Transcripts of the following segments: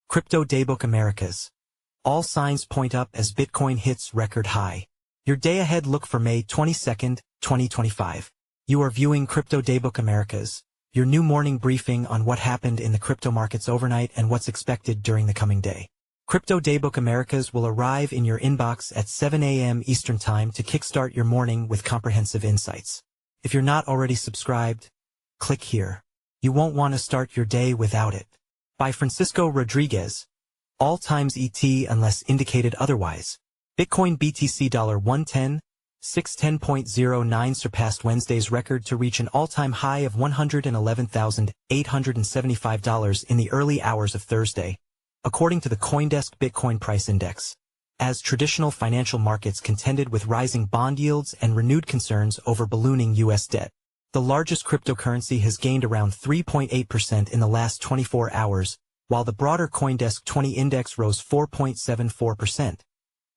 Crypto Daybook Americas. All signs point up as Bitcoin hits record high. Your day ahead look for May 22nd, 2025. You are viewing Crypto Daybook Americas, your new morning briefing on what happened in the crypto markets overnight and what's expected during the coming day. Crypto Daybook Americas will arrive in your inbox at 7 a.m. Eastern Time to kickstart your morning with comprehensive insights. If you're not already subscribed, click here. You won't want to start your day without it. By Francisco Rodrigues. All times ET unless indicated otherwise. Bitcoin BTC $110, 610.09 surpassed Wednesday's record to reach an all-time high of $111,875 in the early hours of Thursday, according to the CoinDesk Bitcoin Price Index, as traditional financial markets contended with rising bond yields and renewed concerns over ballooning U.S. debt. The largest cryptocurrency has gained around 3.8% in the last 24 hours, while the broader CoinDesk 20 index rose 4.74%,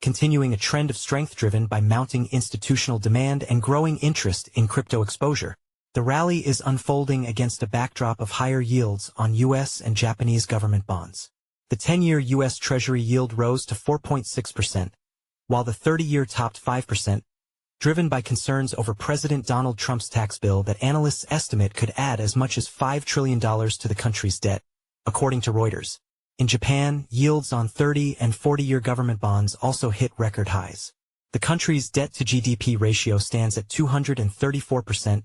continuing a trend of strength driven by mounting institutional demand and growing interest in crypto exposure. The rally is unfolding against a backdrop of higher yields on U.S. and Japanese government bonds. The 10-year U.S. Treasury yield rose to 4.6%, while the 30-year topped 5%, driven by concerns over President Donald Trump's tax bill that analysts estimate could add as much as $5 trillion to the country's debt, according to Reuters. In Japan, yields on 30- and 40-year government bonds also hit record highs. The country's debt-to-GDP ratio stands at 234%,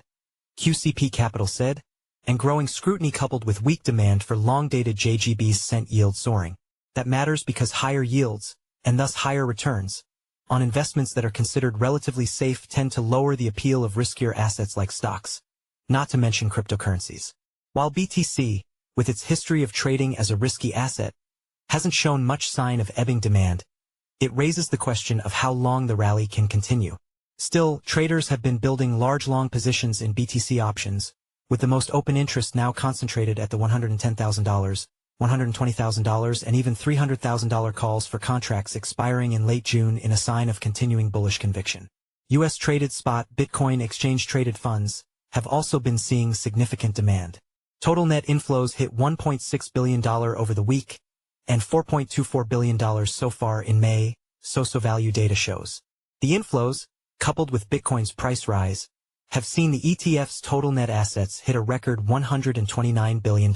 QCP Capital said, and growing scrutiny coupled with weak demand for long-dated JGBs sent yield soaring. That matters because higher yields, and thus higher returns, on investments that are considered relatively safe tend to lower the appeal of riskier assets like stocks, not to mention cryptocurrencies. While BTC, with its history of trading as a risky asset, hasn't shown much sign of ebbing demand, it raises the question of how long the rally can continue. Still, traders have been building large long positions in BTC options, with the most open interest now concentrated at the $110,000, $120,000 and even $300,000 calls for contracts expiring in late June in a sign of continuing bullish conviction. U.S.-traded spot Bitcoin exchange-traded funds have also been seeing significant demand. Total net inflows hit $1.6 billion over the week, and $4.24 billion so far in May, SoSoValue data shows. The inflows, coupled with Bitcoin's price rise, have seen the ETF's total net assets hit a record $129 billion.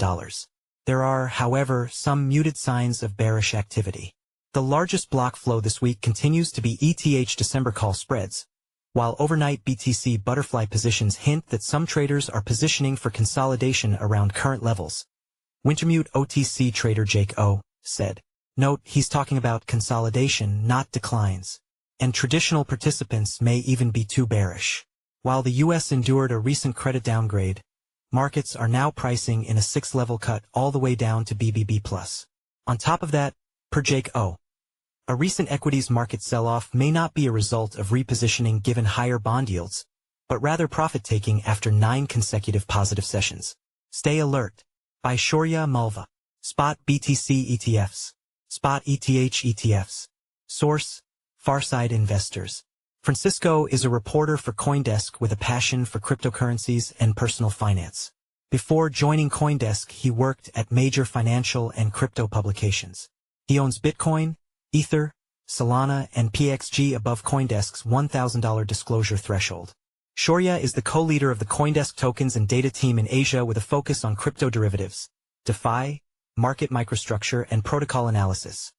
There are, however, some muted signs of bearish activity. The largest block flow this week continues to be ETH December call spreads, while overnight BTC butterfly positions hint that some traders are positioning for consolidation around current levels. Wintermute OTC trader Jake O. said. Note, he's talking about consolidation, not declines. And traditional participants may even be too bearish. While the U.S. endured a recent credit downgrade, markets are now pricing in a 6-level cut all the way down to BBB+. On top of that, per Jake O., a recent equities market sell-off may not be a result of repositioning given higher bond yields, but rather profit-taking after 9 consecutive positive sessions. Stay alert. By Shaurya Malva. Spot BTC ETFs. Spot ETH ETFs. Source, Farside Investors. Francisco is a reporter for CoinDesk with a passion for cryptocurrencies and personal finance. Before joining CoinDesk, he worked at major financial and crypto publications. He owns Bitcoin, Ether, Solana, and PXG above CoinDesk's $1,000 disclosure threshold. Shaurya is the co-leader of the CoinDesk tokens and data team in Asia with a focus on crypto derivatives, DeFi, market microstructure, and protocol analysis.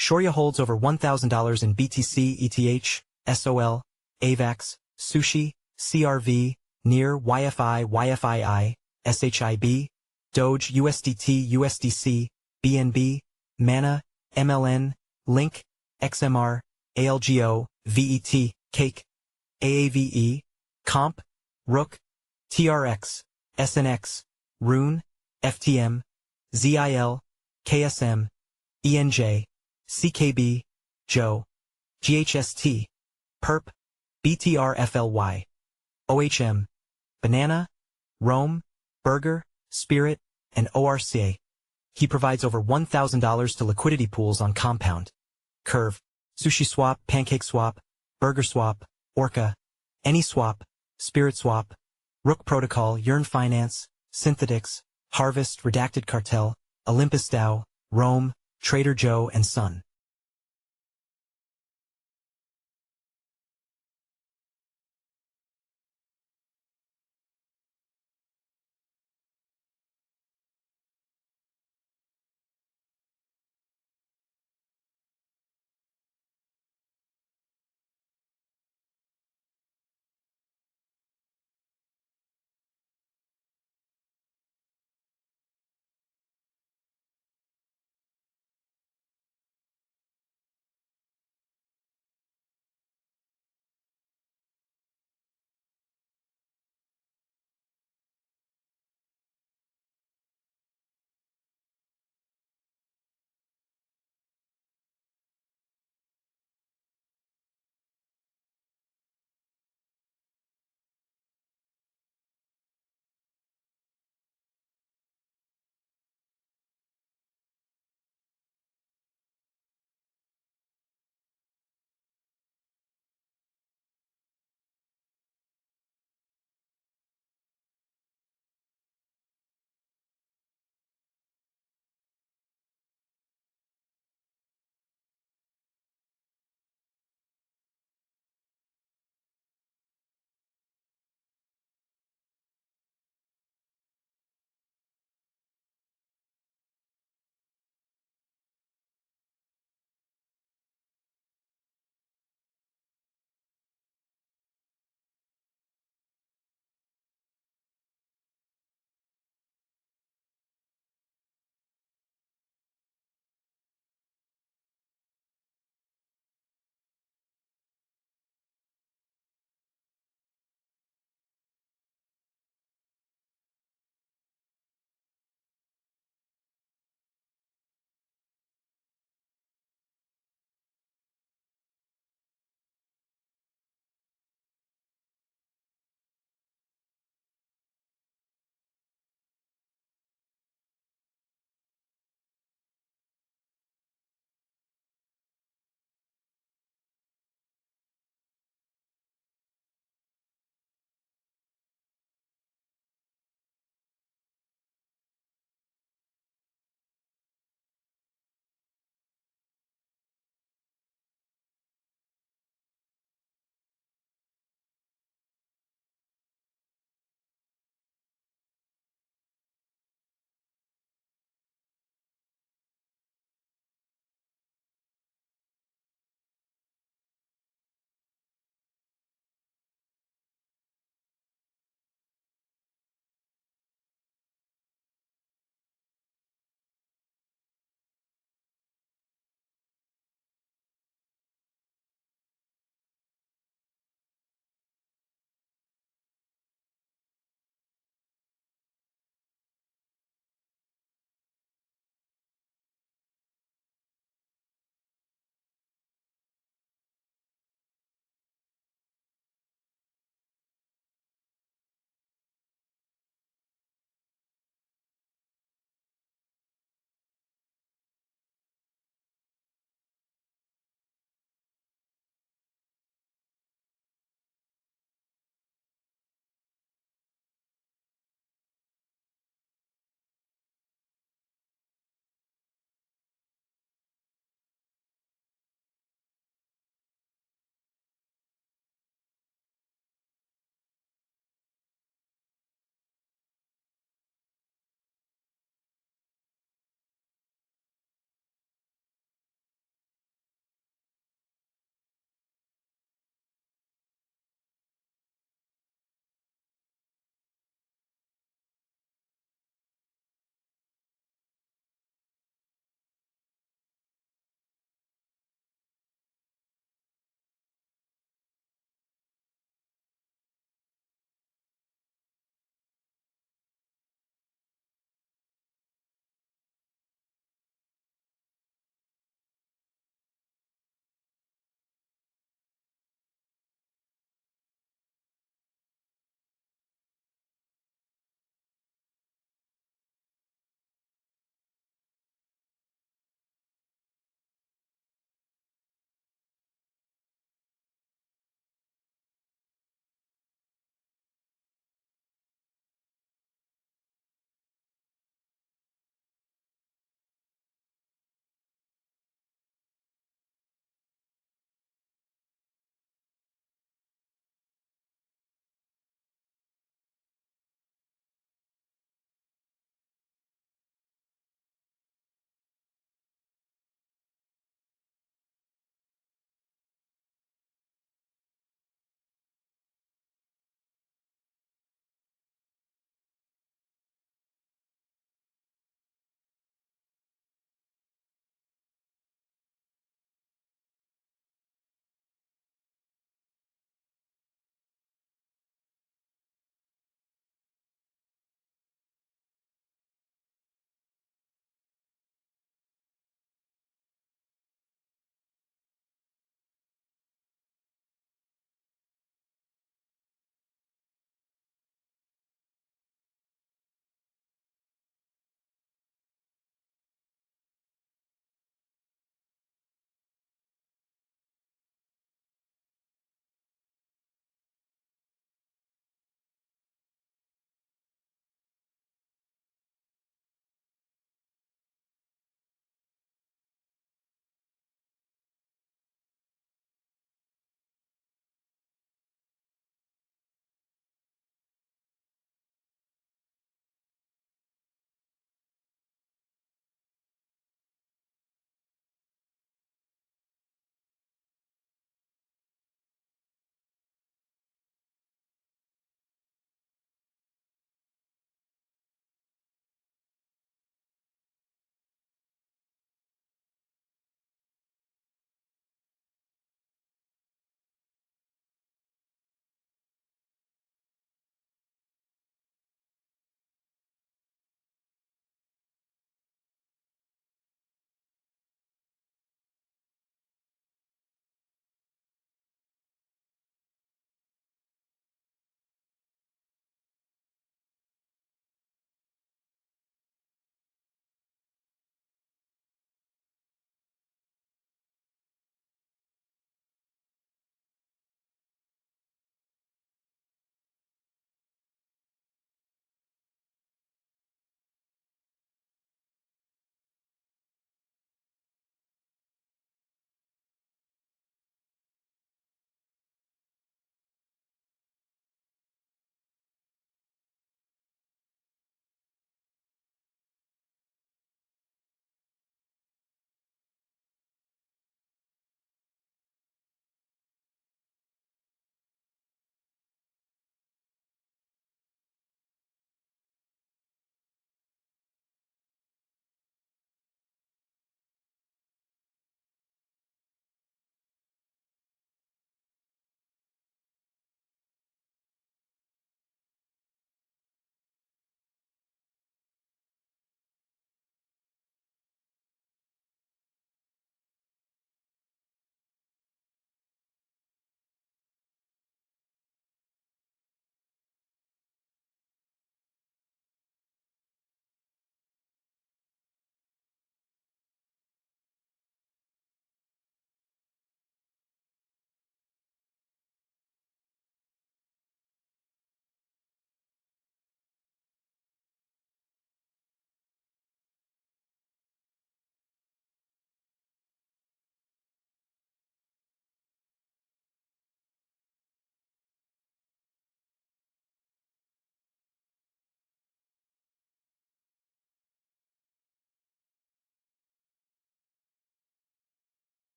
Shaurya holds over $1,000 in BTC, ETH, SOL, AVAX, Sushi, CRV, NEAR, YFI, YFII, SHIB, Doge, USDT, USDC, BNB, MANA, MLN, Link, XMR, ALGO, VET, Cake, AAVE, Comp, Rook, TRX, SNX, Rune, FTM, ZIL, KSM, ENJ, CKB, Joe, GHST, Perp, BTRFLY, OHM, Banana, Rome, Burger, Spirit, and ORCA. He provides over $1,000 to liquidity pools on Compound, Curve, SushiSwap, PancakeSwap, BurgerSwap, Orca, AnySwap, SpiritSwap, Rook Protocol, Yearn Finance, Synthetics, Harvest, Redacted Cartel, Olympus DAO, Rome, Trader Joe and Son.